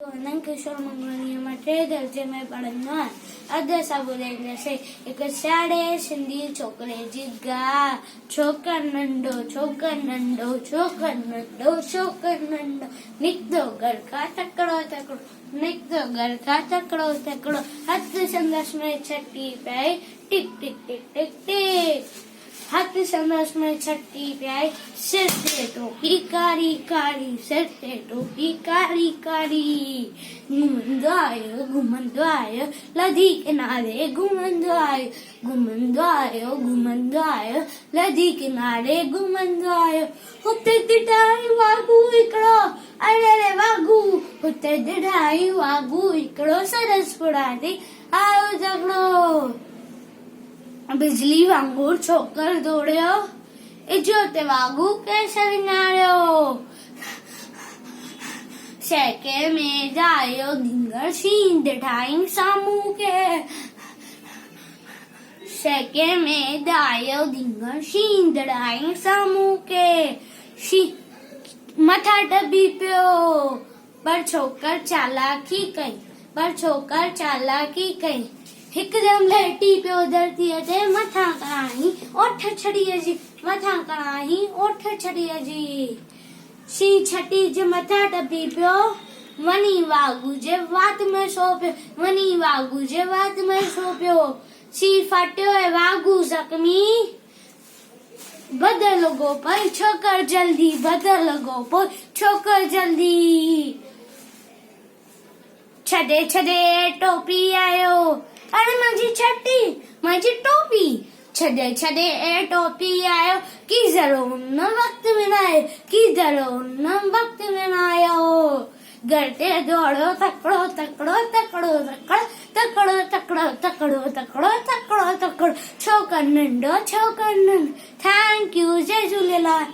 किशोर मंगवानी માટે દરજે મેં પડનો અદસા બોલેંगे से एक साड़े सिंधी छोकरे जिगा छोकर नंडो निकदो घर का तकड़ो हाथ संदेश में छठी पे टिक टिक टिक टिक टिक हाथ संदेश में छठी पे सिर से टोपी कारी कारी घुमंदो आयो लदी किनारे घुमंदो आयो लदी किनारे घुमंदो आयो हुते दिडाई वागू इकड़ो अरे रे वागू हुते दिडाई वागू इकड़ो सरस पड़ाती आओ झगड़ो बिजली वांगुर छोकर दौड़ियो इजोते वागू कैसे विनारियो सेके में जायो धिंगर शींद ढाई सामू के सेके में जायो धिंगर शींद ढाई सामू के मथा डबी पियो पर छोकर चालाकी कई हिकदम लेटी पियो धरती ते मथा कराई ओठ छड़ी जी शी छटी जे मथा डबी पियो वनी वागू जे वात में सो पियो शी फाटियो है वागू जख्मी बदल गो पर छोकर जल्दी छदे टोपी आयो अरे माझी टोपी छदे टोपी आयो की जरो न वक्त में ना आयो गरते दौड़ो तकड़ो छोकर नंडो थैंक यू जय झूलेलाल।